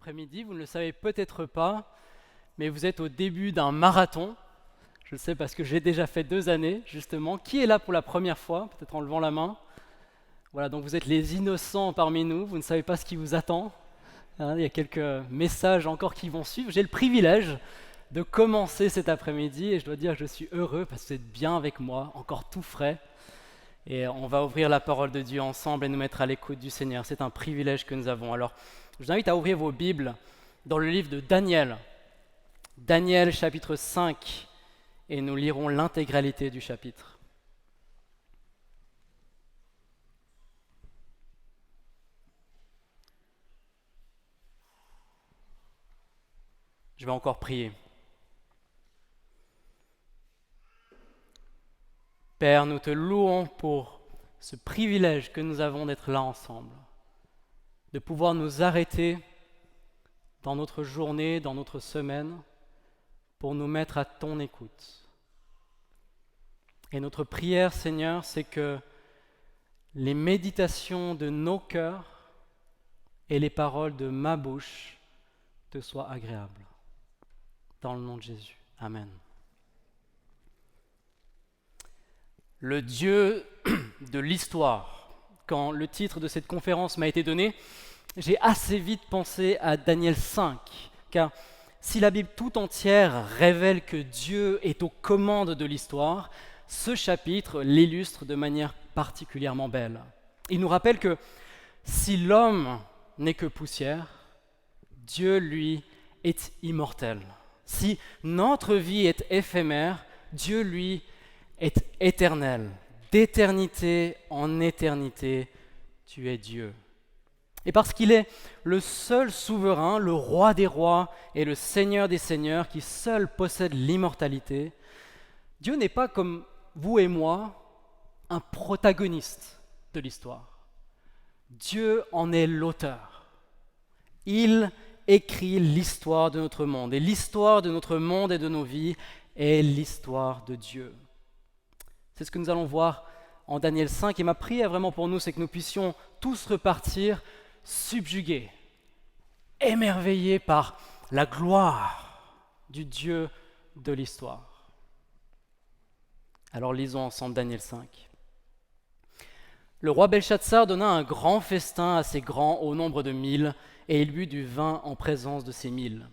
Après-midi, vous ne le savez peut-être pas, mais vous êtes au début d'un marathon. Je le sais parce que j'ai déjà fait 2 années, justement. Qui est là pour la première fois? Peut-être en levant la main. Voilà, donc vous êtes les innocents parmi nous, vous ne savez pas ce qui vous attend. Il y a quelques messages encore qui vont suivre. J'ai le privilège de commencer cet après-midi et je dois dire que je suis heureux parce que vous êtes bien avec moi, encore tout frais. Et on va ouvrir la parole de Dieu ensemble et nous mettre à l'écoute du Seigneur. C'est un privilège que nous avons. Alors, je vous invite à ouvrir vos Bibles dans le livre de Daniel. Daniel chapitre 5, et nous lirons l'intégralité du chapitre. Je vais encore prier. Père, nous te louons pour ce privilège que nous avons d'être là ensemble, de pouvoir nous arrêter dans notre journée, dans notre semaine, pour nous mettre à ton écoute. Et notre prière, Seigneur, c'est que les méditations de nos cœurs et les paroles de ma bouche te soient agréables. Dans le nom de Jésus. Amen. Le Dieu de l'histoire. Quand le titre de cette conférence m'a été donné, j'ai assez vite pensé à Daniel 5, car si la Bible tout entière révèle que Dieu est aux commandes de l'histoire, ce chapitre l'illustre de manière particulièrement belle. Il nous rappelle que si l'homme n'est que poussière, Dieu, lui, est immortel. Si notre vie est éphémère, Dieu, lui, est éternel. D'éternité en éternité, tu es Dieu. Et parce qu'il est le seul souverain, le roi des rois et le seigneur des seigneurs qui seul possède l'immortalité, Dieu n'est pas comme vous et moi un protagoniste de l'histoire. Dieu en est l'auteur. Il écrit l'histoire de notre monde. Et l'histoire de notre monde et de nos vies est l'histoire de Dieu. C'est ce que nous allons voir en Daniel 5. Et ma prière vraiment pour nous, c'est que nous puissions tous repartir subjugués, émerveillés par la gloire du Dieu de l'histoire. Alors lisons ensemble Daniel 5. Le roi Belchatsar donna un grand festin à ses grands au nombre de 1000, et il but du vin en présence de ces 1000.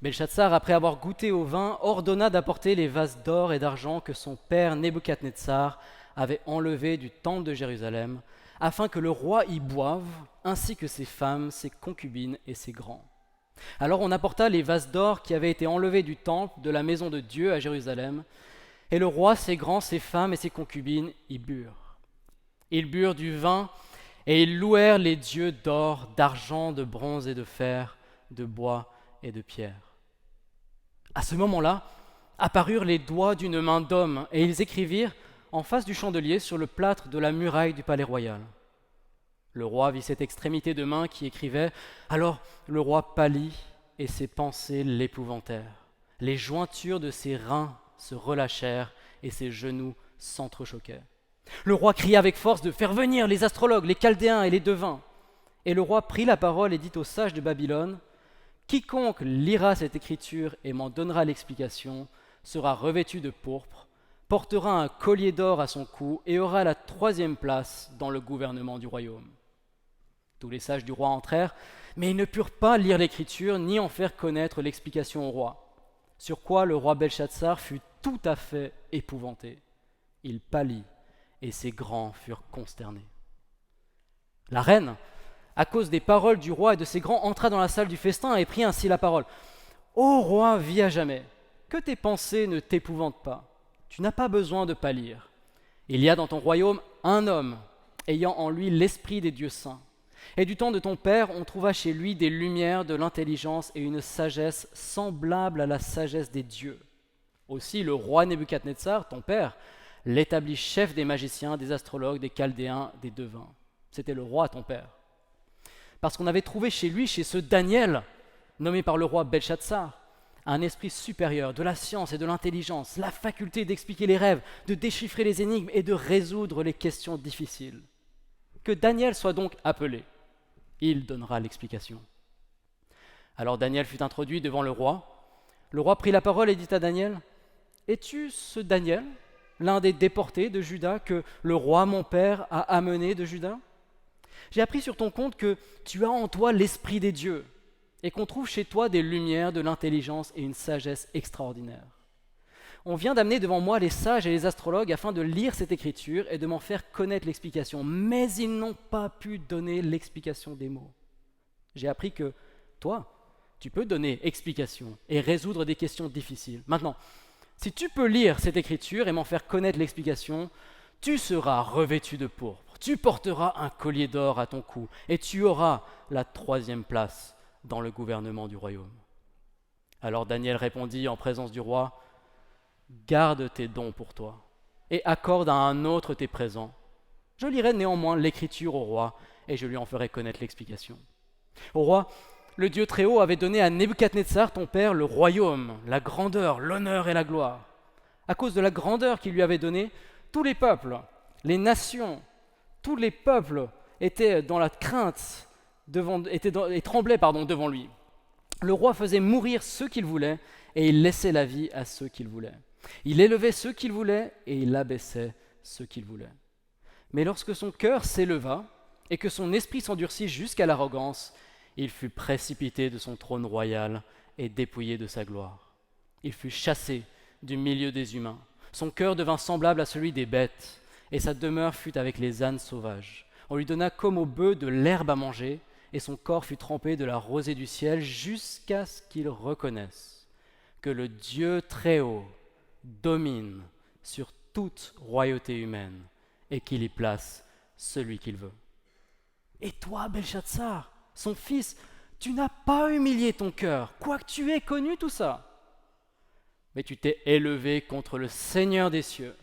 Belchatsar, après avoir goûté au vin, ordonna d'apporter les vases d'or et d'argent que son père Nebuchadnezzar avait enlevés du temple de Jérusalem, afin que le roi y boive, ainsi que ses femmes, ses concubines et ses grands. Alors on apporta les vases d'or qui avaient été enlevés du temple de la maison de Dieu à Jérusalem, et le roi, ses grands, ses femmes et ses concubines y burent. Ils burent du vin, et ils louèrent les dieux d'or, d'argent, de bronze et de fer, de bois et de pierre. À ce moment-là, apparurent les doigts d'une main d'homme, et ils écrivirent en face du chandelier sur le plâtre de la muraille du palais royal. Le roi vit cette extrémité de main qui écrivait. Alors le roi pâlit, et ses pensées l'épouvantèrent. Les jointures de ses reins se relâchèrent, et ses genoux s'entrechoquaient. Le roi cria avec force de faire venir les astrologues, les chaldéens et les devins. Et le roi prit la parole et dit aux sages de Babylone: Quiconque lira cette écriture et m'en donnera l'explication sera revêtu de pourpre, portera un collier d'or à son cou et aura la 3e place dans le gouvernement du royaume. Tous les sages du roi entrèrent, mais ils ne purent pas lire l'écriture ni en faire connaître l'explication au roi. Sur quoi le roi Belchatsar fut tout à fait épouvanté. Il pâlit et ses grands furent consternés. La reine, à cause des paroles du roi et de ses grands, entra dans la salle du festin et prit ainsi la parole. « Ô roi, vis à jamais, que tes pensées ne t'épouvantent pas. Tu n'as pas besoin de pâlir. Il y a dans ton royaume un homme ayant en lui l'esprit des dieux saints. Et du temps de ton père, on trouva chez lui des lumières, de l'intelligence et une sagesse semblable à la sagesse des dieux. Aussi le roi Nebuchadnezzar, ton père, l'établit chef des magiciens, des astrologues, des chaldéens, des devins. » C'était le roi, ton père. Parce qu'on avait trouvé chez lui, chez ce Daniel, nommé par le roi Belchatsar, un esprit supérieur de la science et de l'intelligence, la faculté d'expliquer les rêves, de déchiffrer les énigmes et de résoudre les questions difficiles. Que Daniel soit donc appelé. Il donnera l'explication. Alors Daniel fut introduit devant le roi. Le roi prit la parole et dit à Daniel, « Es-tu ce Daniel, l'un des déportés de Juda que le roi mon père a amené de Juda? J'ai appris sur ton compte que tu as en toi l'esprit des dieux et qu'on trouve chez toi des lumières, de l'intelligence et une sagesse extraordinaire. On vient d'amener devant moi les sages et les astrologues afin de lire cette écriture et de m'en faire connaître l'explication, mais ils n'ont pas pu donner l'explication des mots. J'ai appris que toi, tu peux donner explication et résoudre des questions difficiles. Maintenant, si tu peux lire cette écriture et m'en faire connaître l'explication, tu seras revêtu de pourpre, tu porteras un collier d'or à ton cou et tu auras la 3e place dans le gouvernement du royaume. » Alors Daniel répondit en présence du roi, « Garde tes dons pour toi et accorde à un autre tes présents. Je lirai néanmoins l'écriture au roi et je lui en ferai connaître l'explication. » Au roi, le Dieu très haut avait donné à Nebuchadnezzar, ton père, le royaume, la grandeur, l'honneur et la gloire. À cause de la grandeur qu'il lui avait donnée, tous les peuples, les nations, tous les peuples étaient dans la crainte et tremblaient devant lui. Le roi faisait mourir ceux qu'il voulait et il laissait la vie à ceux qu'il voulait. Il élevait ceux qu'il voulait et il abaissait ceux qu'il voulait. Mais lorsque son cœur s'éleva et que son esprit s'endurcit jusqu'à l'arrogance, il fut précipité de son trône royal et dépouillé de sa gloire. Il fut chassé du milieu des humains. Son cœur devint semblable à celui des bêtes, et sa demeure fut avec les ânes sauvages. On lui donna comme au bœuf de l'herbe à manger, et son corps fut trempé de la rosée du ciel, jusqu'à ce qu'il reconnaisse que le Dieu très haut domine sur toute royauté humaine, et qu'il y place celui qu'il veut. Et toi, Belchatsar, son fils, tu n'as pas humilié ton cœur, quoique tu aies connu tout ça. Mais tu t'es élevé contre le Seigneur des cieux.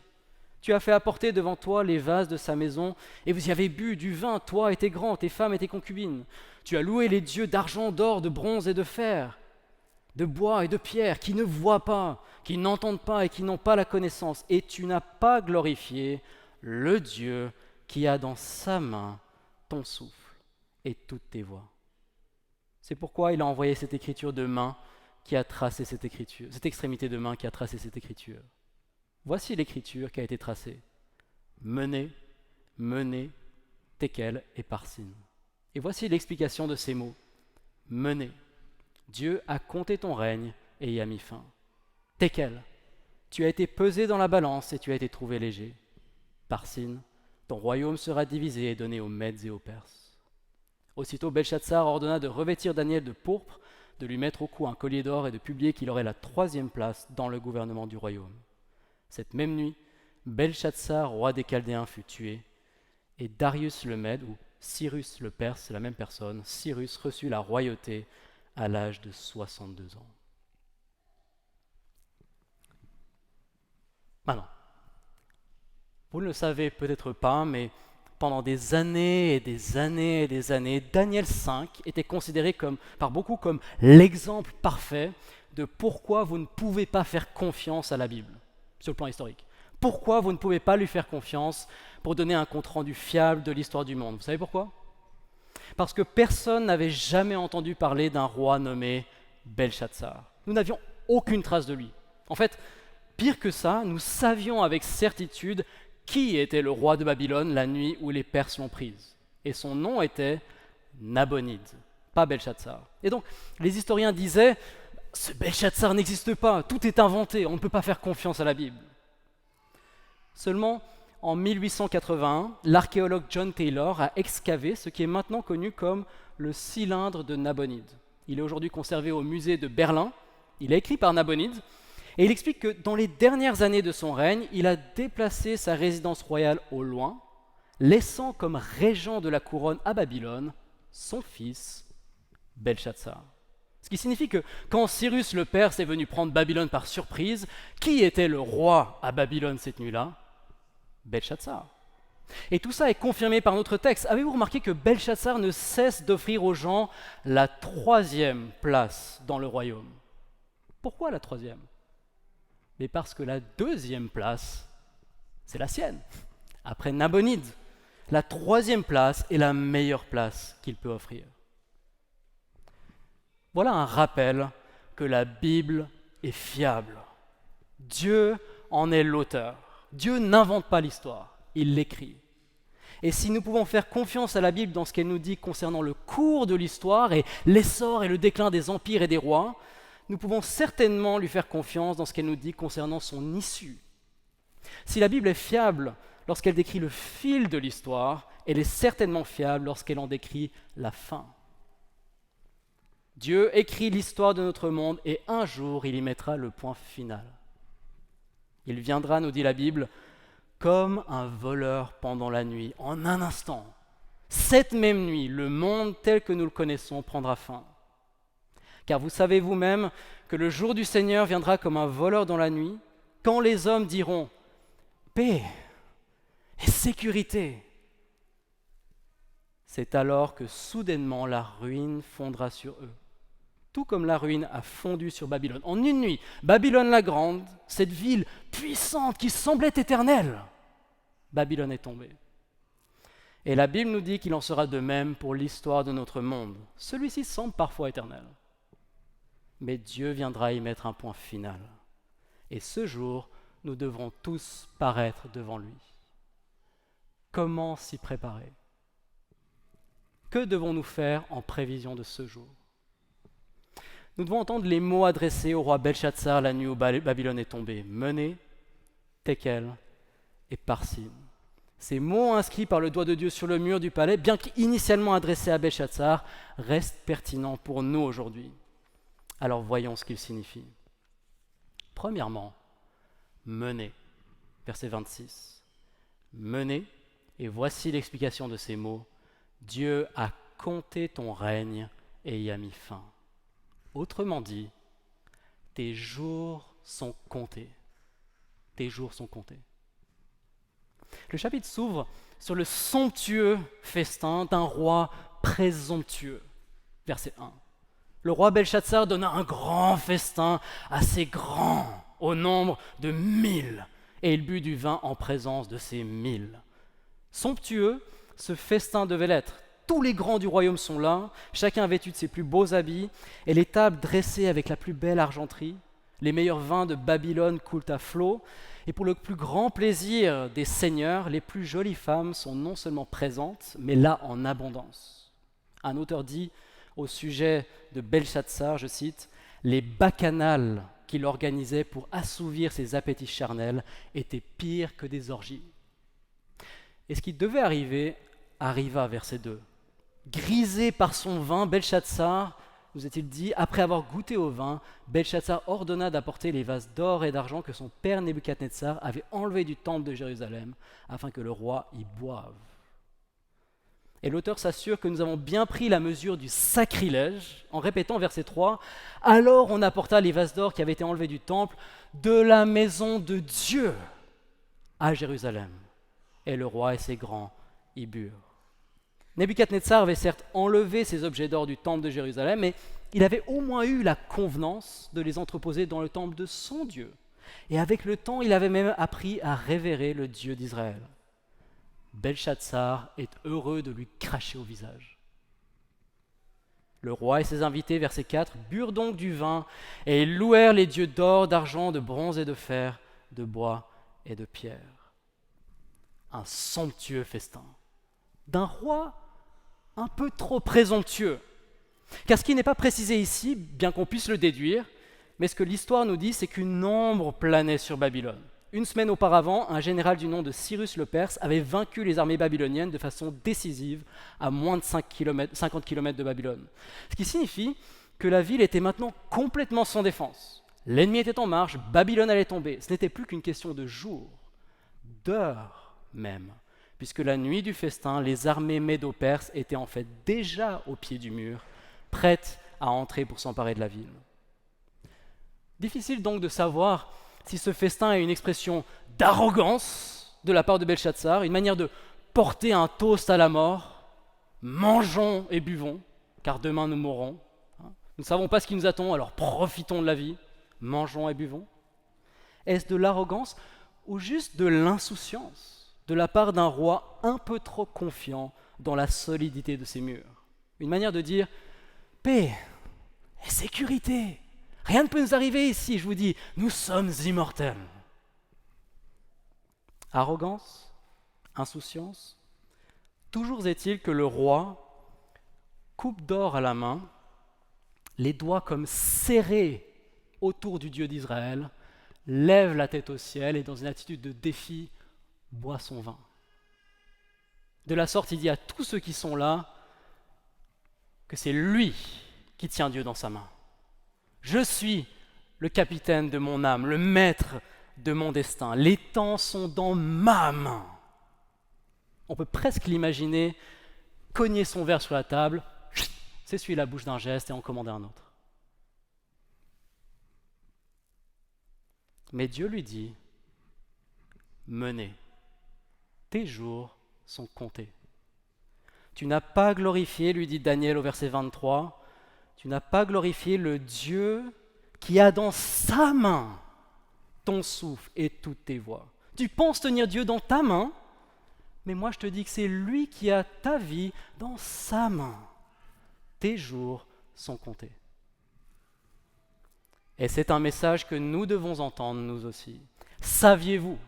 Tu as fait apporter devant toi les vases de sa maison, et vous y avez bu du vin, toi et tes grands, tes femmes et tes concubines. Tu as loué les dieux d'argent, d'or, de bronze et de fer, de bois et de pierre, qui ne voient pas, qui n'entendent pas et qui n'ont pas la connaissance. Et tu n'as pas glorifié le Dieu qui a dans sa main ton souffle et toutes tes voies. C'est pourquoi il a envoyé cette écriture de main qui a tracé cette écriture, cette extrémité de main qui a tracé cette écriture. Voici l'écriture qui a été tracée. Menez, menez, Tekel et Parsin. Et voici l'explication de ces mots. Menez. Dieu a compté ton règne et y a mis fin. Tekel, tu as été pesé dans la balance et tu as été trouvé léger. Parsin, ton royaume sera divisé et donné aux Mèdes et aux Perses. Aussitôt Belchatsar ordonna de revêtir Daniel de pourpre, de lui mettre au cou un collier d'or et de publier qu'il aurait la 3e place dans le gouvernement du royaume. Cette même nuit, Belchatsar, roi des Chaldéens, fut tué, et Darius le Mède, ou Cyrus le Perse, c'est la même personne, Cyrus reçut la royauté à l'âge de 62 ans. Maintenant, vous ne le savez peut-être pas, mais pendant des années et des années et des années, Daniel 5 était considéré par beaucoup comme l'exemple parfait de pourquoi vous ne pouvez pas faire confiance à la Bible, sur le plan historique. Pourquoi vous ne pouvez pas lui faire confiance pour donner un compte-rendu fiable de l'histoire du monde. Vous savez pourquoi ? Parce que personne n'avait jamais entendu parler d'un roi nommé Belchatsar. Nous n'avions aucune trace de lui. En fait, pire que ça, nous savions avec certitude qui était le roi de Babylone la nuit où les Perses l'ont prise. Et son nom était Nabonide, pas Belchatsar. Et donc, les historiens disaient « Ce Belchatsar n'existe pas, tout est inventé, on ne peut pas faire confiance à la Bible. » Seulement, en 1881, l'archéologue John Taylor a excavé ce qui est maintenant connu comme le cylindre de Nabonide. Il est aujourd'hui conservé au musée de Berlin. Il est écrit par Nabonide. Et il explique que dans les dernières années de son règne, il a déplacé sa résidence royale au loin, laissant comme régent de la couronne à Babylone son fils Belchatsar. Ce qui signifie que quand Cyrus le Perse est venu prendre Babylone par surprise, qui était le roi à Babylone cette nuit-là ? Belchatsar. Et tout ça est confirmé par notre texte. Avez-vous remarqué que Belchatsar ne cesse d'offrir aux gens la 3e place dans le royaume ? Pourquoi la 3e ? Mais parce que la 2e place, c'est la sienne. Après Nabonide, la 3e place est la meilleure place qu'il peut offrir. Voilà un rappel que la Bible est fiable. Dieu en est l'auteur. Dieu n'invente pas l'histoire, il l'écrit. Et si nous pouvons faire confiance à la Bible dans ce qu'elle nous dit concernant le cours de l'histoire et l'essor et le déclin des empires et des rois, nous pouvons certainement lui faire confiance dans ce qu'elle nous dit concernant son issue. Si la Bible est fiable lorsqu'elle décrit le fil de l'histoire, elle est certainement fiable lorsqu'elle en décrit la fin. Dieu écrit l'histoire de notre monde et un jour il y mettra le point final. Il viendra, nous dit la Bible, comme un voleur pendant la nuit, en un instant. Cette même nuit, le monde tel que nous le connaissons prendra fin. Car vous savez vous-même que le jour du Seigneur viendra comme un voleur dans la nuit, quand les hommes diront « paix et sécurité ». C'est alors que soudainement la ruine fondra sur eux. Tout comme la ruine a fondu sur Babylone. En une nuit, Babylone la grande, cette ville puissante qui semblait éternelle, Babylone est tombée. Et la Bible nous dit qu'il en sera de même pour l'histoire de notre monde. Celui-ci semble parfois éternel. Mais Dieu viendra y mettre un point final. Et ce jour, nous devrons tous paraître devant lui. Comment s'y préparer ? Que devons-nous faire en prévision de ce jour ? Nous devons entendre les mots adressés au roi Belshazzar la nuit où Babylone est tombée. Mené, Tekel et Parsin. Ces mots inscrits par le doigt de Dieu sur le mur du palais, bien qu'initialement adressés à Belshazzar, restent pertinents pour nous aujourd'hui. Alors voyons ce qu'ils signifient. Premièrement, mener, verset 26. Mener, et voici l'explication de ces mots. Dieu a compté ton règne et y a mis fin. Autrement dit, tes jours sont comptés. Tes jours sont comptés. Le chapitre s'ouvre sur le somptueux festin d'un roi présomptueux. Verset 1. Le roi Belshazzar donna un grand festin, assez grand, au nombre de 1000, et il but du vin en présence de ces 1000. Somptueux, ce festin devait l'être. Tous les grands du royaume sont là, chacun vêtu de ses plus beaux habits, et les tables dressées avec la plus belle argenterie. Les meilleurs vins de Babylone coulent à flot, et pour le plus grand plaisir des seigneurs, les plus jolies femmes sont non seulement présentes, mais là en abondance. Un auteur dit au sujet de Belshazzar, je cite, « Les bacchanales qu'il organisait pour assouvir ses appétits charnels étaient pires que des orgies. » Et ce qui devait arriver arriva, verset 2. Grisé par son vin, Belshazzar, nous est-il dit, après avoir goûté au vin, Belshazzar ordonna d'apporter les vases d'or et d'argent que son père Nebuchadnezzar avait enlevés du temple de Jérusalem, afin que le roi y boive. Et l'auteur s'assure que nous avons bien pris la mesure du sacrilège, en répétant verset 3, « Alors on apporta les vases d'or qui avaient été enlevés du temple de la maison de Dieu à Jérusalem. Et le roi et ses grands y burent. » Nebuchadnezzar avait certes enlevé ces objets d'or du temple de Jérusalem, mais il avait au moins eu la convenance de les entreposer dans le temple de son Dieu. Et avec le temps, il avait même appris à révérer le Dieu d'Israël. Belshazzar est heureux de lui cracher au visage. Le roi et ses invités, verset 4, burent donc du vin et ils louèrent les dieux d'or, d'argent, de bronze et de fer, de bois et de pierre. Un somptueux festin d'un roi un peu trop présomptueux. Car ce qui n'est pas précisé ici, bien qu'on puisse le déduire, mais ce que l'histoire nous dit, c'est qu'une ombre planait sur Babylone. Une semaine auparavant, un général du nom de Cyrus le Perse avait vaincu les armées babyloniennes de façon décisive à moins de 50 km de Babylone. Ce qui signifie que la ville était maintenant complètement sans défense. L'ennemi était en marche, Babylone allait tomber. Ce n'était plus qu'une question de jours, d'heures même, puisque la nuit du festin, les armées médo-perses étaient en fait déjà au pied du mur, prêtes à entrer pour s'emparer de la ville. Difficile donc de savoir si ce festin est une expression d'arrogance de la part de Belshazzar, une manière de porter un toast à la mort, mangeons et buvons, car demain nous mourrons. Nous ne savons pas ce qui nous attend, alors profitons de la vie, mangeons et buvons. Est-ce de l'arrogance ou juste de l'insouciance de la part d'un roi un peu trop confiant dans la solidité de ses murs? Une manière de dire paix Et sécurité. Rien ne peut nous arriver ici, je vous dis, nous sommes immortels. Arrogance, insouciance, toujours est-il que le roi, coupe d'or à la main, les doigts comme serrés autour du Dieu d'Israël, lève la tête au ciel et dans une attitude de défi, boit son vin. De la sorte, il dit à tous ceux qui sont là que c'est lui qui tient Dieu dans sa main. Je suis le capitaine de mon âme, le maître de mon destin. Les temps sont dans ma main. On peut presque l'imaginer cogner son verre sur la table, s'essuyer la bouche d'un geste et en commander un autre. Mais Dieu lui dit, menez, tes jours sont comptés. Tu n'as pas glorifié, lui dit Daniel au verset 23, tu n'as pas glorifié le Dieu qui a dans sa main ton souffle et toutes tes voies. Tu penses tenir Dieu dans ta main, mais moi je te dis que c'est lui qui a ta vie dans sa main. Tes jours sont comptés. Et c'est un message que nous devons entendre nous aussi. Saviez-vous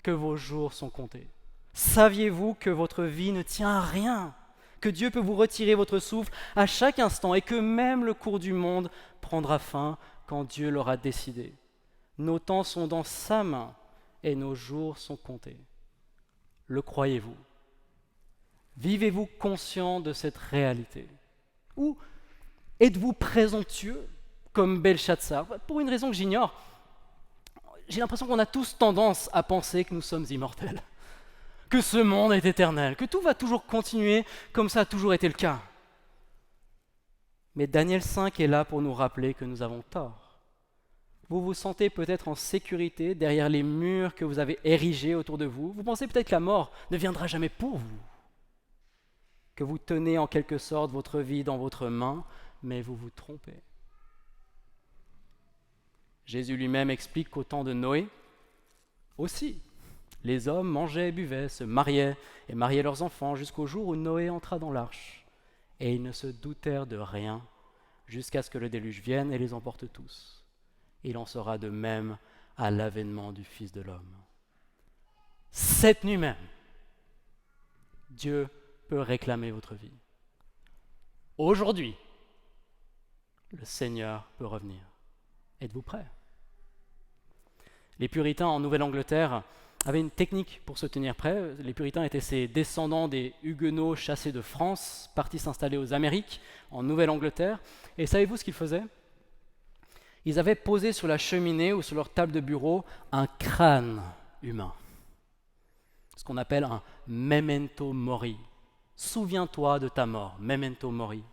que vos jours sont comptés? Saviez-vous que votre vie ne tient à rien? Que Dieu peut vous retirer votre souffle à chaque instant et que même le cours du monde prendra fin quand Dieu l'aura décidé. Nos temps sont dans sa main et nos jours sont comptés. Le croyez-vous? Vivez-vous conscient de cette réalité? Ou êtes-vous présomptueux comme Belshazzar? Pour une raison que j'ignore, j'ai l'impression qu'on a tous tendance à penser que nous sommes immortels, que ce monde est éternel, que tout va toujours continuer comme ça a toujours été le cas. Mais Daniel 5 est là pour nous rappeler que nous avons tort. Vous vous sentez peut-être en sécurité derrière les murs que vous avez érigés autour de vous. Vous pensez peut-être que la mort ne viendra jamais pour vous, que vous tenez en quelque sorte votre vie dans votre main, mais vous vous trompez. Jésus lui-même explique qu'au temps de Noé, aussi, les hommes mangeaient et buvaient, se mariaient et mariaient leurs enfants jusqu'au jour où Noé entra dans l'arche. Et ils ne se doutèrent de rien jusqu'à ce que le déluge vienne et les emporte tous. Il en sera de même à l'avènement du Fils de l'homme. Cette nuit même, Dieu peut réclamer votre vie. Aujourd'hui, le Seigneur peut revenir. Êtes-vous prêts? Les puritains en Nouvelle-Angleterre avaient une technique pour se tenir prêts. Les puritains étaient ces descendants des Huguenots chassés de France, partis s'installer aux Amériques, en Nouvelle-Angleterre. Et savez-vous ce qu'ils faisaient? Ils avaient posé sur la cheminée ou sur leur table de bureau un crâne humain, ce qu'on appelle un memento mori. Souviens-toi de ta mort, memento mori.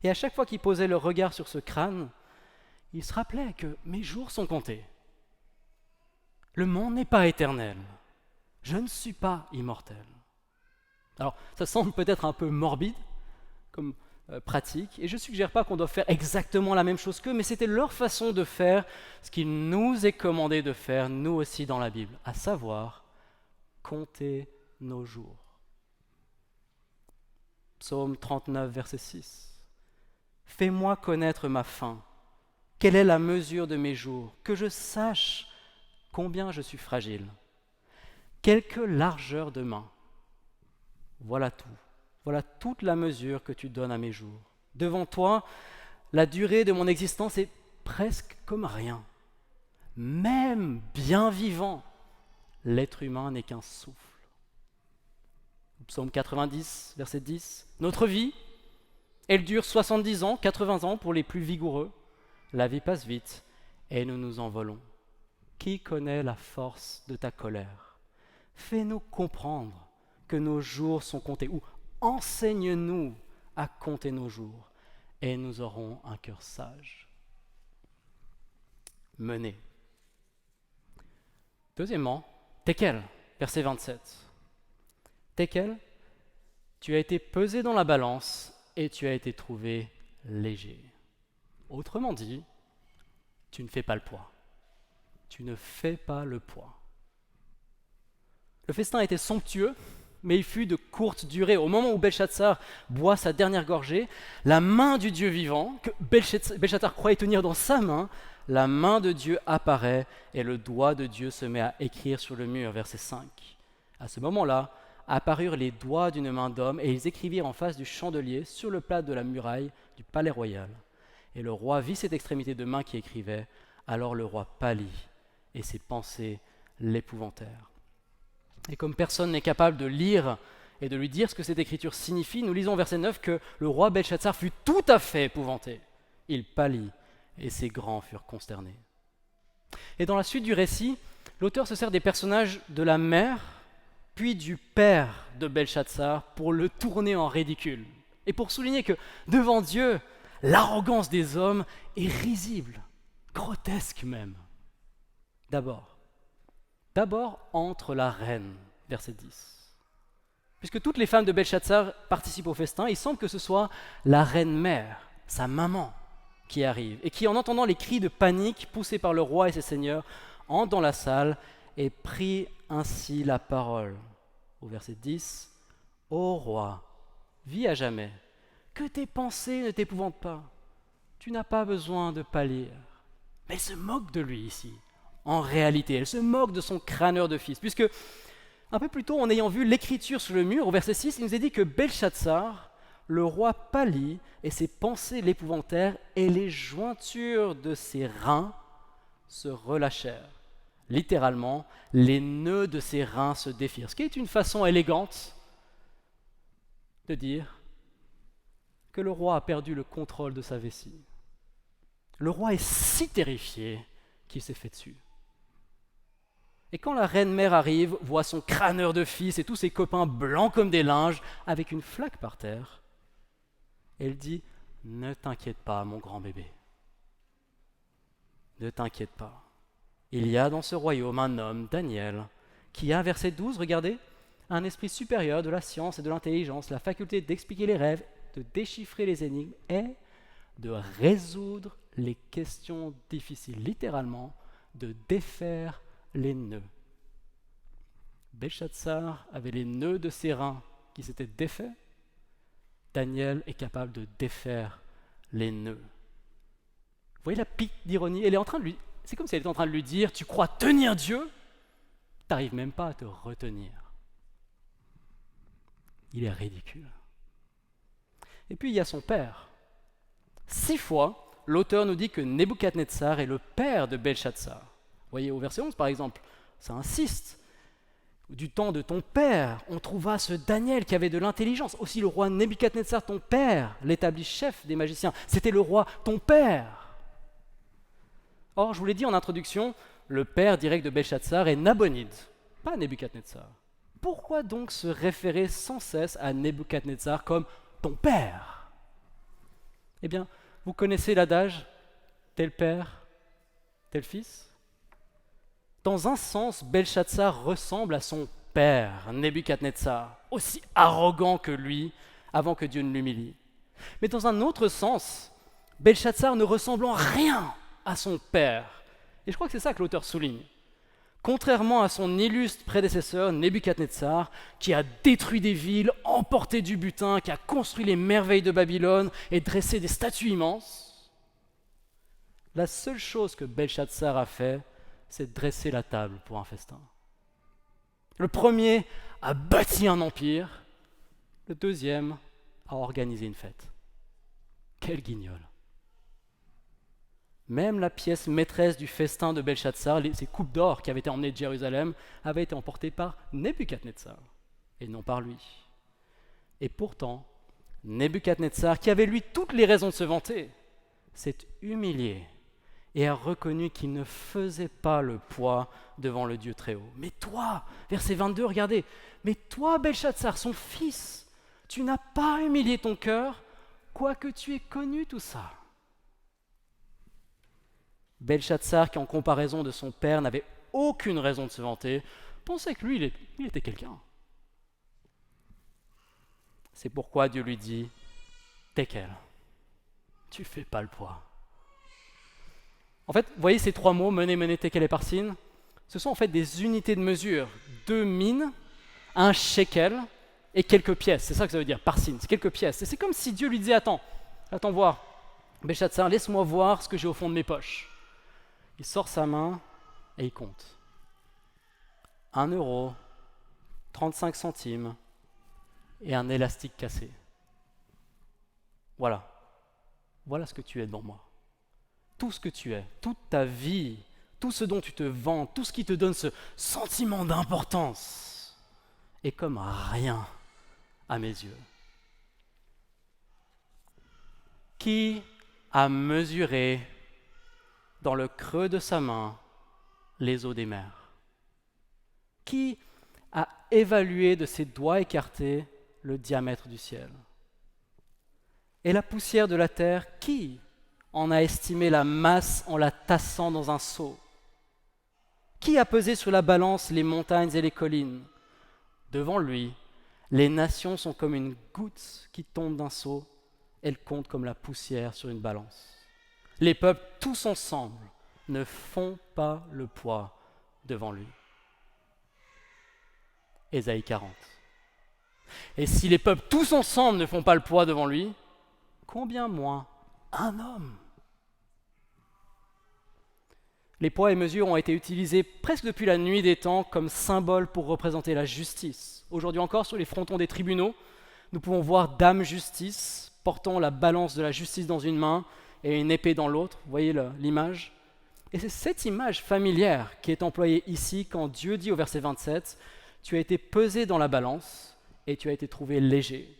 Et à chaque fois qu'ils posaient leur regard sur ce crâne, ils se rappelaient que mes jours sont comptés. Le monde n'est pas éternel. Je ne suis pas immortel. Alors, ça semble peut-être un peu morbide comme pratique, et je ne suggère pas qu'on doit faire exactement la même chose qu'eux, mais c'était leur façon de faire ce qu'il nous est commandé de faire, nous aussi dans la Bible, à savoir compter nos jours. Psaume 39, verset 6. Fais-moi connaître ma fin. Quelle est la mesure de mes jours? Que je sache combien je suis fragile. Quelque largeur de main. Voilà tout. Voilà toute la mesure que tu donnes à mes jours. Devant toi, la durée de mon existence est presque comme rien. Même bien vivant, l'être humain n'est qu'un souffle. Psaume 90, verset 10. Notre vie, elle dure 70 ans, 80 ans pour les plus vigoureux. La vie passe vite et nous nous envolons. Qui connaît la force de ta colère? Fais-nous comprendre que nos jours sont comptés, ou enseigne-nous à compter nos jours, et nous aurons un cœur sage. Menez. Deuxièmement, Tekel, verset 27. Tekel, tu as été pesé dans la balance et tu as été trouvé léger. Autrement dit, tu ne fais pas le poids. Tu ne fais pas le poids. Le festin était somptueux, mais il fut de courte durée. Au moment où Belshazzar boit sa dernière gorgée, la main du Dieu vivant, que Belshazzar croyait tenir dans sa main, la main de Dieu apparaît et le doigt de Dieu se met à écrire sur le mur, verset 5. À ce moment-là, apparurent les doigts d'une main d'homme et ils écrivirent en face du chandelier sur le plat de la muraille du palais royal. Et le roi vit cette extrémité de main qui écrivait. Alors le roi pâlit et ses pensées l'épouvantèrent. Et comme personne n'est capable de lire et de lui dire ce que cette écriture signifie, nous lisons au verset 9 que le roi Belshazzar fut tout à fait épouvanté. Il pâlit et ses grands furent consternés. Et dans la suite du récit, l'auteur se sert des personnages de la mère puis du père de Belshazzar pour le tourner en ridicule et pour souligner que devant Dieu, l'arrogance des hommes est risible, grotesque même. D'abord entre la reine, verset 10. Puisque toutes les femmes de Belshazzar participent au festin, il semble que ce soit la reine-mère, sa maman, qui arrive et qui, en entendant les cris de panique poussés par le roi et ses seigneurs, entre dans la salle et prit ainsi la parole. Au verset 10, « Ô roi, vis à jamais, que tes pensées ne t'épouvantent pas. Tu n'as pas besoin de pâlir. » Mais elle se moque de lui ici. En réalité, elle se moque de son crâneur de fils, puisque un peu plus tôt, en ayant vu l'écriture sur le mur, au verset 6, il nous est dit que Belshazzar, le roi pâlit et ses pensées l'épouvantèrent et les jointures de ses reins se relâchèrent. Littéralement, les nœuds de ses reins se défirent, ce qui est une façon élégante de dire que le roi a perdu le contrôle de sa vessie. Le roi est si terrifié qu'il s'est fait dessus. Et quand la reine-mère arrive, voit son crâneur de fils et tous ses copains blancs comme des linges, avec une flaque par terre, elle dit « Ne t'inquiète pas, mon grand bébé. Ne t'inquiète pas. Il y a dans ce royaume un homme, Daniel, qui a, verset 12, regardez, un esprit supérieur de la science et de l'intelligence, la faculté d'expliquer les rêves, de déchiffrer les énigmes et de résoudre les questions difficiles, littéralement, de défaire les nœuds. Belshazzar avait les nœuds de ses reins qui s'étaient défaits. Daniel est capable de défaire les nœuds. Vous voyez la pique d'ironie? Elle est en train de lui... C'est comme si elle était en train de lui dire, tu crois tenir Dieu, tu n'arrives même pas à te retenir. Il est ridicule. Et puis il y a son père. 6 fois, l'auteur nous dit que Nebuchadnezzar est le père de Belshazzar. Vous voyez au verset 11 par exemple, ça insiste. Du temps de ton père, on trouva ce Daniel qui avait de l'intelligence. Aussi le roi Nebuchadnezzar, ton père, l'établi chef des magiciens. C'était le roi, ton père. Or, je vous l'ai dit en introduction, le père direct de Belshazzar est Nabonide, pas Nebuchadnezzar. Pourquoi donc se référer sans cesse à Nebuchadnezzar comme ton père? Eh bien, vous connaissez l'adage tel père, tel fils? Dans un sens, Belshazzar ressemble à son père, Nebuchadnezzar, aussi arrogant que lui, avant que Dieu ne l'humilie. Mais dans un autre sens, Belshazzar ne ressemble en rien à son père. Et je crois que c'est ça que l'auteur souligne. Contrairement à son illustre prédécesseur, Nebuchadnezzar, qui a détruit des villes, emporté du butin, qui a construit les merveilles de Babylone et dressé des statues immenses, la seule chose que Belshazzar a fait, c'est dresser la table pour un festin. Le premier a bâti un empire, le deuxième a organisé une fête. Quel guignol! Même la pièce maîtresse du festin de Belshazzar, ces coupes d'or qui avaient été emmenées de Jérusalem, avaient été emportées par Nebuchadnezzar et non par lui. Et pourtant, Nebuchadnezzar, qui avait lui toutes les raisons de se vanter, s'est humilié et a reconnu qu'il ne faisait pas le poids devant le Dieu très haut. Mais toi, verset 22, regardez, mais toi, Belshazzar, son fils, tu n'as pas humilié ton cœur, quoique tu aies connu tout ça. Belshazzar, qui en comparaison de son père n'avait aucune raison de se vanter, pensait que lui, il était quelqu'un. C'est pourquoi Dieu lui dit « Tekel, tu fais pas le poids ». En fait, vous voyez ces 3 mots, mener, mener, tekel et parsin, ce sont en fait des unités de mesure. 2 mines, 1 shekel, et quelques pièces. C'est ça que ça veut dire, parsin, c'est quelques pièces. Et c'est comme si Dieu lui disait, attends voir, Belshazzar, laisse-moi voir ce que j'ai au fond de mes poches. Il sort sa main et il compte. 1 euro, 35 centimes et un élastique cassé. Voilà ce que tu es devant moi. Tout ce que tu es, toute ta vie, tout ce dont tu te vantes, tout ce qui te donne ce sentiment d'importance est comme rien à mes yeux. Qui a mesuré dans le creux de sa main les eaux des mers? Qui a évalué de ses doigts écartés le diamètre du ciel? Et la poussière de la terre, qui en a estimé la masse en la tassant dans un seau? Qui a pesé sur la balance les montagnes et les collines? Devant lui, les nations sont comme une goutte qui tombe d'un seau, elles comptent comme la poussière sur une balance. Les peuples tous ensemble ne font pas le poids devant lui. Ésaïe 40. Et si les peuples tous ensemble ne font pas le poids devant lui, combien moins un homme? Les poids et mesures ont été utilisés presque depuis la nuit des temps comme symbole pour représenter la justice. Aujourd'hui encore, sur les frontons des tribunaux, nous pouvons voir Dame Justice portant la balance de la justice dans une main et une épée dans l'autre. Vous voyez l'image? Et c'est cette image familière qui est employée ici quand Dieu dit au verset 27 « Tu as été pesé dans la balance et tu as été trouvé léger ».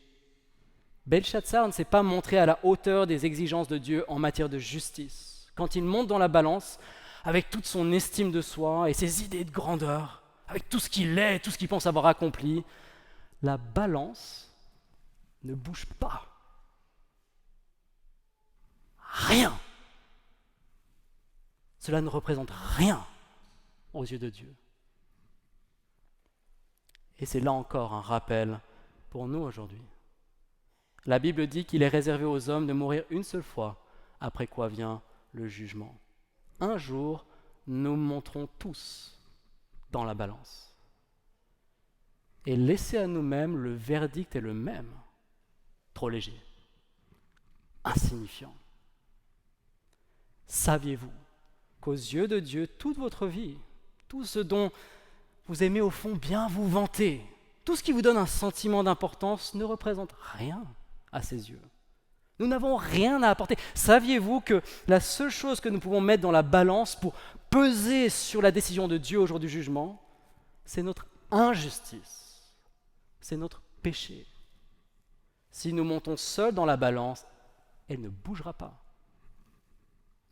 Belshazzar ne s'est pas montré à la hauteur des exigences de Dieu en matière de justice. Quand il monte dans la balance, avec toute son estime de soi et ses idées de grandeur, avec tout ce qu'il est, tout ce qu'il pense avoir accompli, la balance ne bouge pas. Rien. Cela ne représente rien aux yeux de Dieu. Et c'est là encore un rappel pour nous aujourd'hui. La Bible dit qu'il est réservé aux hommes de mourir une seule fois, après quoi vient le jugement. Un jour, nous monterons tous dans la balance. Et laisser à nous-mêmes, le verdict est le même. Trop léger, insignifiant. Saviez-vous qu'aux yeux de Dieu, toute votre vie, tout ce dont vous aimez au fond bien vous vanter, tout ce qui vous donne un sentiment d'importance ne représente rien à ses yeux. Nous n'avons rien à apporter. Saviez-vous que la seule chose que nous pouvons mettre dans la balance pour peser sur la décision de Dieu au jour du jugement, c'est notre injustice, c'est notre péché. Si nous montons seuls dans la balance, elle ne bougera pas.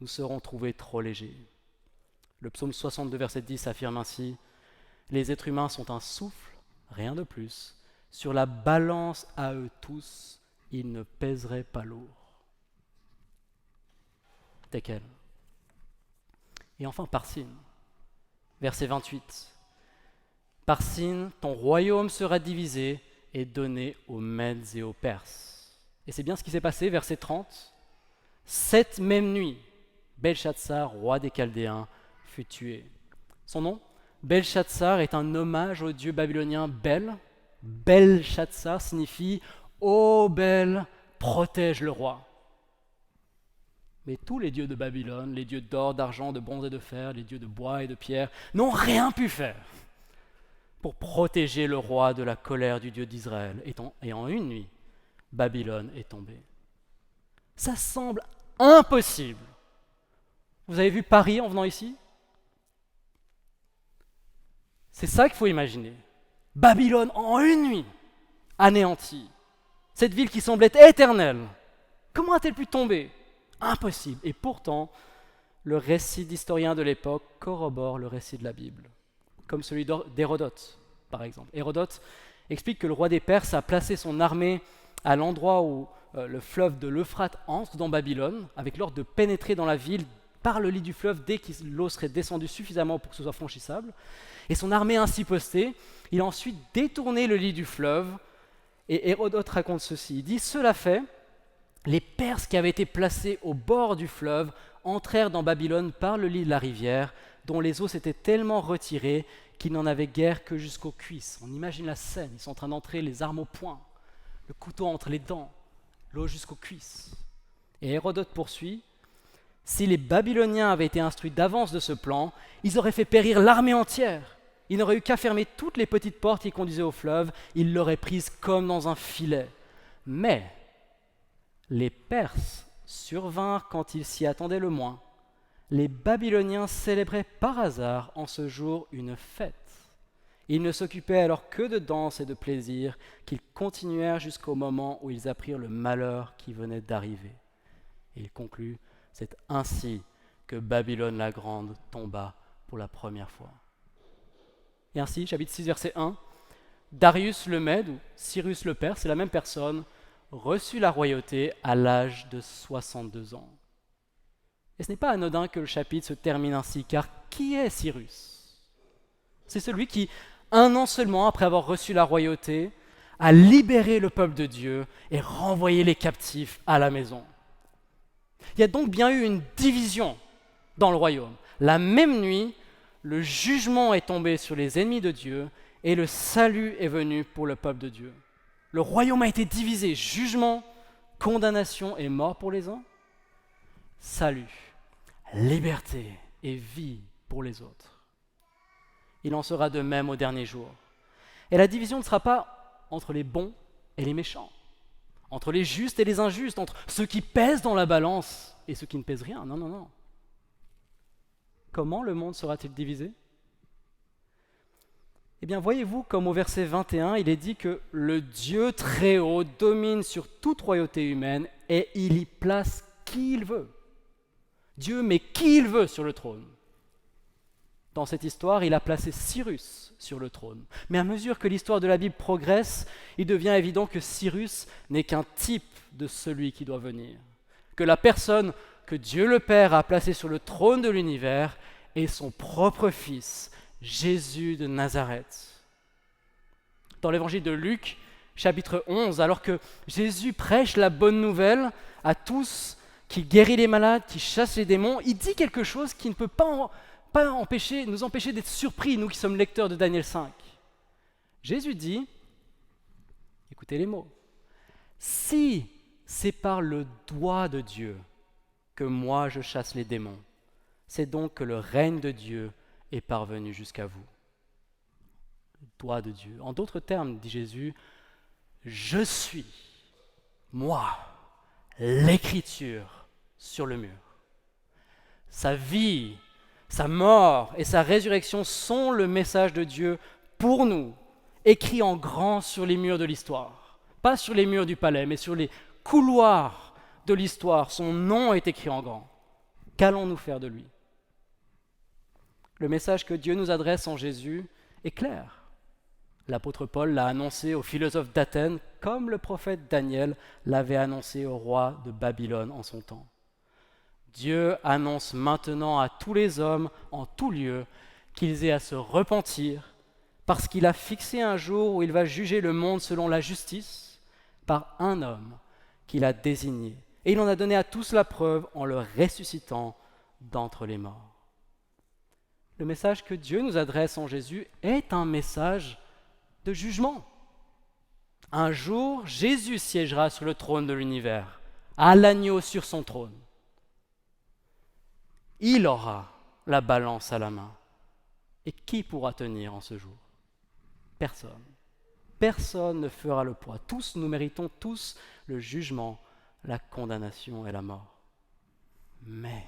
Nous serons trouvés trop légers. Le psaume 62, verset 10 affirme ainsi « Les êtres humains sont un souffle, rien de plus. Sur la balance à eux tous, ils ne pèseraient pas lourd. » Tekel. Et enfin, Parsin, verset 28. « Parsin, ton royaume sera divisé et donné aux Mèdes et aux Perses. » Et c'est bien ce qui s'est passé, verset 30. « Cette même nuit, Belshazzar, roi des Chaldéens, fut tué. » Son nom, Belshazzar, est un hommage au dieu babylonien Bel. Belshazzar signifie « Ô Bel, protège le roi ». Mais tous les dieux de Babylone, les dieux d'or, d'argent, de bronze et de fer, les dieux de bois et de pierre, n'ont rien pu faire pour protéger le roi de la colère du Dieu d'Israël. Et en une nuit, Babylone est tombée. Ça semble impossible. Vous avez vu Paris en venant ici? C'est ça qu'il faut imaginer. Babylone en une nuit, anéantie. Cette ville qui semblait éternelle, comment a-t-elle pu tomber? Impossible. Et pourtant, le récit d'historiens de l'époque corrobore le récit de la Bible, comme celui d'Hérodote, par exemple. Hérodote explique que le roi des Perses a placé son armée à l'endroit où le fleuve de l'Euphrate entre dans Babylone, avec l'ordre de pénétrer dans la ville par le lit du fleuve dès que l'eau serait descendue suffisamment pour que ce soit franchissable. Et son armée ainsi postée, il a ensuite détourné le lit du fleuve, et Hérodote raconte ceci. Il dit « Cela fait, les Perses qui avaient été placés au bord du fleuve entrèrent dans Babylone par le lit de la rivière, dont les eaux s'étaient tellement retirées qu'ils n'en avaient guère que jusqu'aux cuisses. On imagine la scène, ils sont en train d'entrer les armes au poing, le couteau entre les dents, l'eau jusqu'aux cuisses. Et Hérodote poursuit, « Si les Babyloniens avaient été instruits d'avance de ce plan, ils auraient fait périr l'armée entière. Ils n'auraient eu qu'à fermer toutes les petites portes qui conduisaient au fleuve, ils l'auraient prise comme dans un filet. Mais les Perses survinrent quand ils s'y attendaient le moins. Les Babyloniens célébraient par hasard en ce jour une fête. Ils ne s'occupaient alors que de danse et de plaisir, qu'ils continuèrent jusqu'au moment où ils apprirent le malheur qui venait d'arriver. » Et il conclut, « C'est ainsi que Babylone la Grande tomba pour la première fois. » Et ainsi, chapitre 6, verset 1, « Darius le Mède, ou Cyrus le Perse, c'est la même personne, reçut la royauté à l'âge de 62 ans. » Et ce n'est pas anodin que le chapitre se termine ainsi, car qui est Cyrus ? C'est celui qui, un an seulement après avoir reçu la royauté, a libéré le peuple de Dieu et renvoyé les captifs à la maison. Il y a donc bien eu une division dans le royaume. La même nuit, le jugement est tombé sur les ennemis de Dieu et le salut est venu pour le peuple de Dieu. Le royaume a été divisé, jugement, condamnation et mort pour les uns, salut, liberté et vie pour les autres. Il en sera de même au dernier jour. Et la division ne sera pas entre les bons et les méchants, entre les justes et les injustes, entre ceux qui pèsent dans la balance et ceux qui ne pèsent rien. Non, non, non. Comment le monde sera-t-il divisé ? Eh bien, voyez-vous, comme au verset 21, il est dit que le Dieu très haut domine sur toute royauté humaine et il y place qui il veut. Dieu met qui il veut sur le trône. Dans cette histoire, il a placé Cyrus sur le trône. Mais à mesure que l'histoire de la Bible progresse, il devient évident que Cyrus n'est qu'un type de celui qui doit venir. Que la personne que Dieu le Père a placée sur le trône de l'univers est son propre Fils, Jésus de Nazareth. Dans l'évangile de Luc, chapitre 11, alors que Jésus prêche la bonne nouvelle à tous, qu'il guérit les malades, qu'il chasse les démons, il dit quelque chose qui ne peut pas nous empêcher d'être surpris, nous qui sommes lecteurs de Daniel 5. Jésus dit, écoutez les mots, « Si c'est par le doigt de Dieu que moi je chasse les démons, c'est donc que le règne de Dieu est parvenu jusqu'à vous. » Le doigt de Dieu. En d'autres termes, dit Jésus, je suis, moi, l'écriture sur le mur. Sa vie, sa mort et sa résurrection sont le message de Dieu pour nous, écrit en grand sur les murs de l'histoire. Pas sur les murs du palais, mais sur les couloirs de l'histoire. Son nom est écrit en grand. Qu'allons-nous faire de lui ? Le message que Dieu nous adresse en Jésus est clair. L'apôtre Paul l'a annoncé aux philosophes d'Athènes comme le prophète Daniel l'avait annoncé au roi de Babylone en son temps. Dieu annonce maintenant à tous les hommes en tout lieu qu'ils aient à se repentir parce qu'il a fixé un jour où il va juger le monde selon la justice par un homme qu'il a désigné. Et il en a donné à tous la preuve en le ressuscitant d'entre les morts. Le message que Dieu nous adresse en Jésus est un message de jugement. Un jour, Jésus siégera sur le trône de l'univers, à l'agneau sur son trône. Il aura la balance à la main. Et qui pourra tenir en ce jour ? Personne. Personne ne fera le poids. Tous, nous méritons tous le jugement, la condamnation et la mort. Mais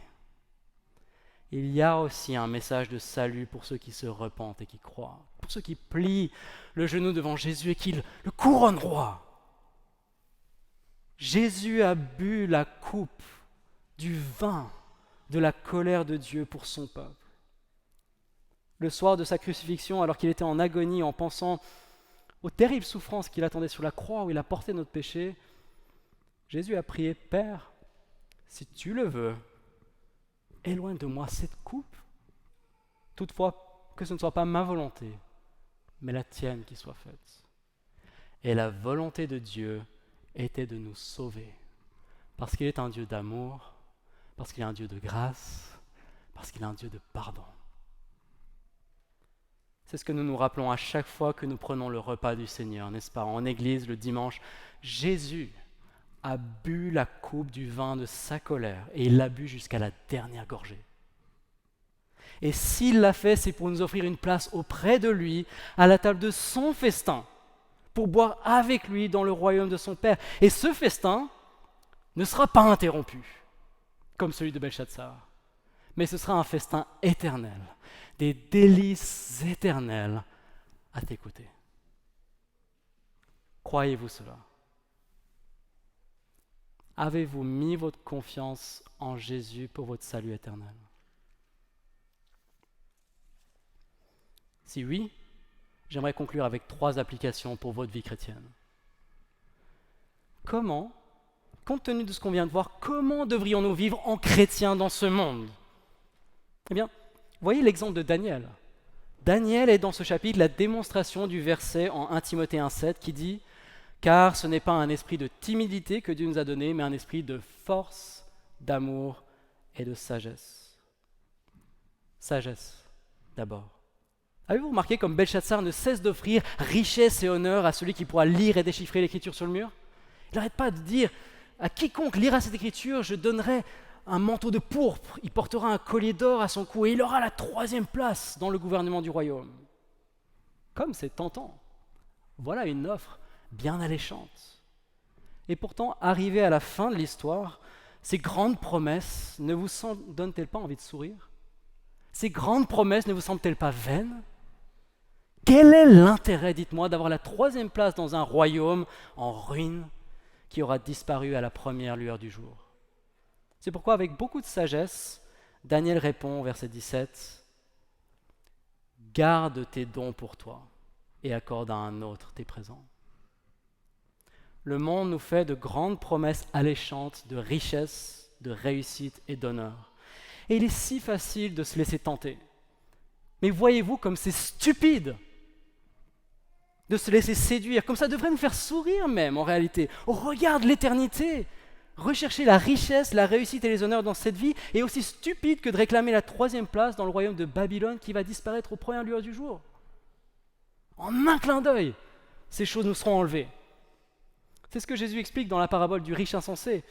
il y a aussi un message de salut pour ceux qui se repentent et qui croient, pour ceux qui plient le genou devant Jésus et qui le couronnent roi. Jésus a bu la coupe du vin de la colère de Dieu pour son peuple. Le soir de sa crucifixion, alors qu'il était en agonie, en pensant aux terribles souffrances qu'il attendait sur la croix où il a porté notre péché, Jésus a prié, « Père, si tu le veux, éloigne de moi cette coupe. Toutefois, que ce ne soit pas ma volonté, mais la tienne qui soit faite. » Et la volonté de Dieu était de nous sauver, parce qu'il est un Dieu d'amour, parce qu'il est un Dieu de grâce, parce qu'il est un Dieu de pardon. C'est ce que nous nous rappelons à chaque fois que nous prenons le repas du Seigneur, n'est-ce pas? En église, le dimanche, Jésus a bu la coupe du vin de sa colère et il l'a bu jusqu'à la dernière gorgée. Et s'il l'a fait, c'est pour nous offrir une place auprès de lui, à la table de son festin, pour boire avec lui dans le royaume de son Père. Et ce festin ne sera pas interrompu, comme celui de Belchatsar, mais ce sera un festin éternel, des délices éternelles à tes côtés. Croyez-vous cela? Avez-vous mis votre confiance en Jésus pour votre salut éternel? Si oui, j'aimerais conclure avec 3 applications pour votre vie chrétienne. Comment, compte tenu de ce qu'on vient de voir, comment devrions-nous vivre en chrétien dans ce monde? Eh bien, voyez l'exemple de Daniel. Daniel est dans ce chapitre la démonstration du verset en 1 Timothée 1,7 qui dit « Car ce n'est pas un esprit de timidité que Dieu nous a donné, mais un esprit de force, d'amour et de sagesse. » Sagesse, d'abord. Avez-vous remarqué comme Belchatsar ne cesse d'offrir richesse et honneur à celui qui pourra lire et déchiffrer l'écriture sur le mur? Il n'arrête pas de dire à quiconque lira cette écriture, je donnerai un manteau de pourpre, il portera un collier d'or à son cou et il aura la 3e place dans le gouvernement du royaume. Comme c'est tentant. Voilà une offre bien alléchante. Et pourtant, arrivé à la fin de l'histoire, ces grandes promesses ne vous donnent-elles pas envie de sourire? Ces grandes promesses ne vous semblent-elles pas vaines? Quel est l'intérêt, dites-moi, d'avoir la 3e place dans un royaume en ruine qui aura disparu à la première lueur du jour? C'est pourquoi, avec beaucoup de sagesse, Daniel répond, verset 17, « Garde tes dons pour toi et accorde à un autre tes présents. » Le monde nous fait de grandes promesses alléchantes de richesse, de réussite et d'honneur. Et il est si facile de se laisser tenter. Mais voyez-vous comme c'est stupide de se laisser séduire, comme ça devrait nous faire sourire même en réalité. On regarde l'éternité. Rechercher la richesse, la réussite et les honneurs dans cette vie est aussi stupide que de réclamer la 3e place dans le royaume de Babylone qui va disparaître aux premières lueurs du jour. En un clin d'œil, ces choses nous seront enlevées. C'est ce que Jésus explique dans la parabole du riche insensé,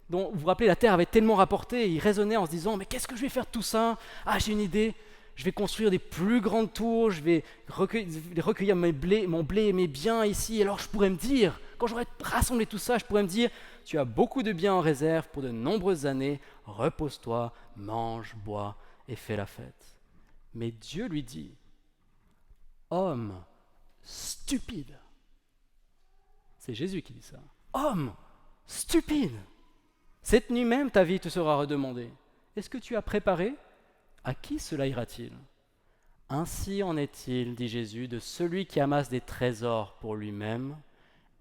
dont, vous vous rappelez, la terre avait tellement rapporté, il raisonnait en se disant « Mais qu'est-ce que je vais faire de tout ça? Ah, j'ai une idée, je vais construire des plus grandes tours, je vais recueillir mon blé et mes biens ici, et alors je pourrais me dire, quand j'aurai rassemblé tout ça, je pourrais me dire « Tu as beaucoup de biens en réserve pour de nombreuses années, repose-toi, mange, bois et fais la fête. » Mais Dieu lui dit « Homme stupide !» C'est Jésus qui dit ça. « Homme stupide ! Cette nuit même, ta vie te sera redemandée. Est-ce que tu as préparé? À qui cela ira-t-il? Ainsi en est-il, dit Jésus, de celui qui amasse des trésors pour lui-même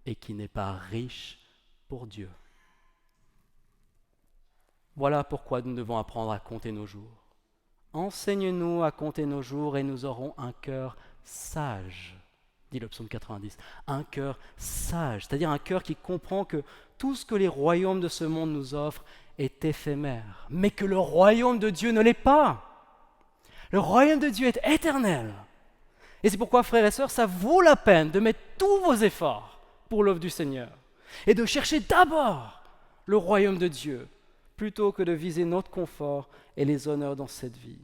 et qui n'est pas riche pour Dieu. » Voilà pourquoi nous devons apprendre à compter nos jours. Enseigne-nous à compter nos jours et nous aurons un cœur sage, dit le psaume 90. Un cœur sage, c'est-à-dire un cœur qui comprend que tout ce que les royaumes de ce monde nous offrent est éphémère, mais que le royaume de Dieu ne l'est pas. Le royaume de Dieu est éternel. Et c'est pourquoi, frères et sœurs, ça vaut la peine de mettre tous vos efforts pour l'œuvre du Seigneur et de chercher d'abord le royaume de Dieu plutôt que de viser notre confort et les honneurs dans cette vie.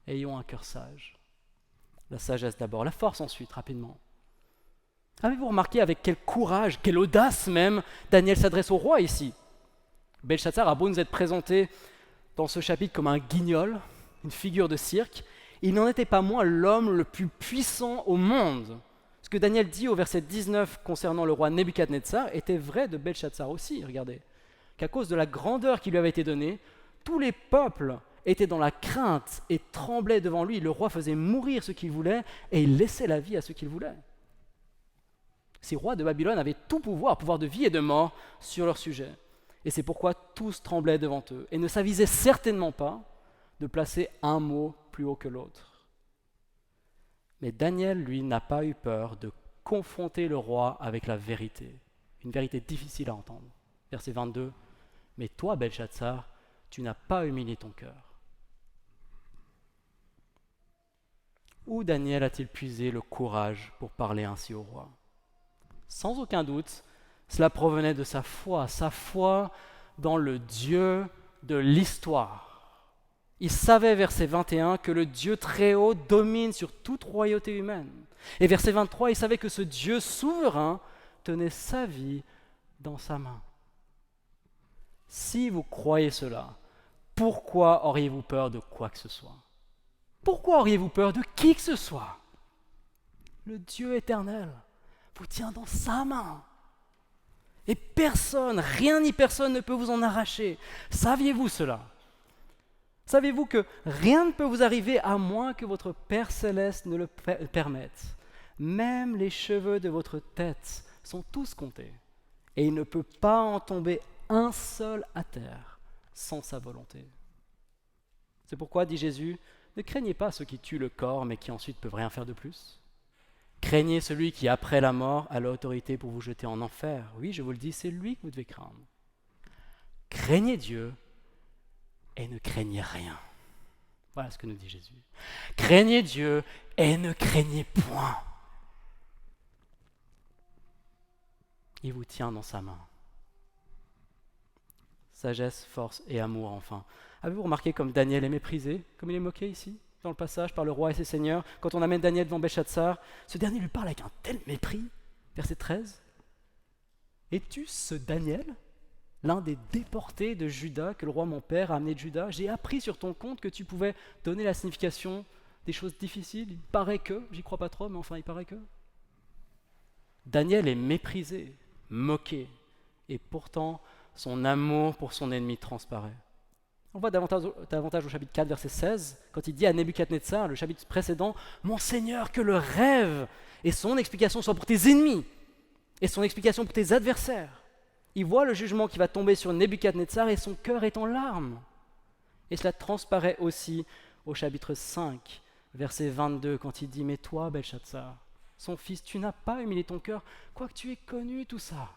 Ayons un cœur sage. La sagesse d'abord, la force ensuite, rapidement. Avez-vous remarqué avec quel courage, quelle audace même, Daniel s'adresse au roi ici? Belchatsar a beau nous être présenté dans ce chapitre comme un guignol, une figure de cirque, il n'en était pas moins l'homme le plus puissant au monde. Ce que Daniel dit au verset 19 concernant le roi Nebuchadnezzar était vrai de Belchatsar aussi, regardez. Qu'à cause de la grandeur qui lui avait été donnée, tous les peuples étaient dans la crainte et tremblaient devant lui. Le roi faisait mourir ce qu'il voulait et il laissait la vie à ce qu'il voulait. Ces rois de Babylone avaient tout pouvoir de vie et de mort sur leur sujet. Et c'est pourquoi tous tremblaient devant eux et ne s'avisaient certainement pas de placer un mot plus haut que l'autre. Mais Daniel, lui, n'a pas eu peur de confronter le roi avec la vérité. Une vérité difficile à entendre. Verset 22. « Mais toi, Belchatsar, tu n'as pas humilié ton cœur. » Où Daniel a-t-il puisé le courage pour parler ainsi au roi? Sans aucun doute, cela provenait de sa foi dans le Dieu de l'histoire. Il savait, verset 21, que le Dieu très haut domine sur toute royauté humaine. Et verset 23, il savait que ce Dieu souverain tenait sa vie dans sa main. Si vous croyez cela, pourquoi auriez-vous peur de quoi que ce soit? Pourquoi auriez-vous peur de qui que ce soit? Le Dieu éternel vous tient dans sa main. Et personne, rien ni personne ne peut vous en arracher. Saviez-vous cela? Saviez-vous que rien ne peut vous arriver à moins que votre Père céleste ne le permette? Même les cheveux de votre tête sont tous comptés. Et il ne peut pas en tomber un seul à terre sans sa volonté. C'est pourquoi, dit Jésus, ne craignez pas ceux qui tuent le corps, mais qui ensuite peuvent rien faire de plus. Craignez celui qui, après la mort, a l'autorité pour vous jeter en enfer. Oui, je vous le dis, c'est lui que vous devez craindre. Craignez Dieu et ne craignez rien. Voilà ce que nous dit Jésus. Craignez Dieu et ne craignez point. Il vous tient dans sa main. Sagesse, force et amour, enfin. Avez-vous remarqué comme Daniel est méprisé, comme il est moqué ici, dans le passage, par le roi et ses seigneurs? Quand on amène Daniel devant Belchatsar, ce dernier lui parle avec un tel mépris. Verset 13. Es-tu ce Daniel, l'un des déportés de Juda que le roi mon père a amené de Juda? J'ai appris sur ton compte que tu pouvais donner la signification des choses difficiles. Il paraît que, j'y crois pas trop, mais enfin il paraît que. Daniel est méprisé, moqué, et pourtant son amour pour son ennemi transparaît. On voit davantage au chapitre 4, verset 16, quand il dit à Nebuchadnezzar, le chapitre précédent, « Mon Seigneur, que le rêve et son explication soient pour tes ennemis, et son explication pour tes adversaires. » Il voit le jugement qui va tomber sur Nebuchadnezzar et son cœur est en larmes. Et cela transparaît aussi au chapitre 5, verset 22, quand il dit « Mais toi, Belchatsar, son fils, tu n'as pas humilié ton cœur, quoique tu aies connu tout ça. »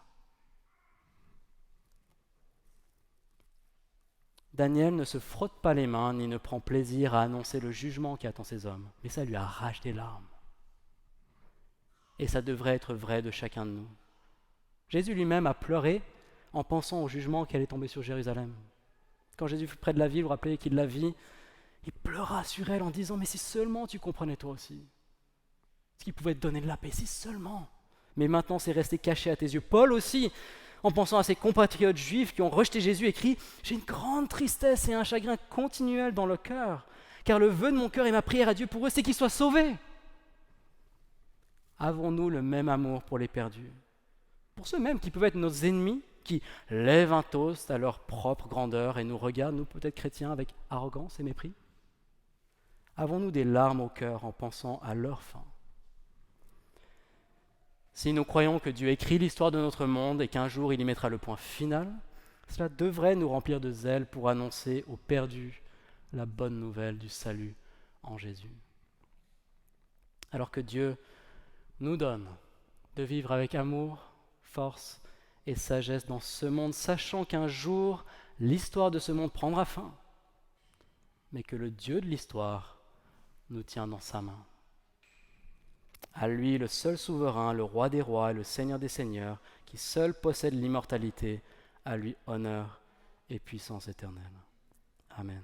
Daniel ne se frotte pas les mains ni ne prend plaisir à annoncer le jugement qui attend ces hommes, mais ça lui arrache des larmes. Et ça devrait être vrai de chacun de nous. Jésus lui-même a pleuré en pensant au jugement qui allait tomber sur Jérusalem. Quand Jésus fut près de la ville, vous vous rappelez qu'il la vit, il pleura sur elle en disant « Mais si seulement tu comprenais toi aussi, ce qui pouvait te donner de la paix, si seulement. Mais maintenant c'est resté caché à tes yeux. » Paul aussi, en pensant à ses compatriotes juifs qui ont rejeté Jésus, écrit « J'ai une grande tristesse et un chagrin continuel dans le cœur, car le vœu de mon cœur et ma prière à Dieu pour eux, c'est qu'ils soient sauvés. » Avons-nous le même amour pour les perdus? Pour ceux mêmes qui peuvent être nos ennemis, qui lèvent un toast à leur propre grandeur et nous regardent, nous peut-être chrétiens, avec arrogance et mépris? Avons-nous des larmes au cœur en pensant à leur fin? Si nous croyons que Dieu écrit l'histoire de notre monde et qu'un jour il y mettra le point final, cela devrait nous remplir de zèle pour annoncer aux perdus la bonne nouvelle du salut en Jésus. Alors que Dieu nous donne de vivre avec amour, force et sagesse dans ce monde, sachant qu'un jour l'histoire de ce monde prendra fin, mais que le Dieu de l'histoire nous tient dans sa main. À lui, le seul souverain, le roi des rois et le seigneur des seigneurs, qui seul possède l'immortalité, à lui honneur et puissance éternelle. Amen.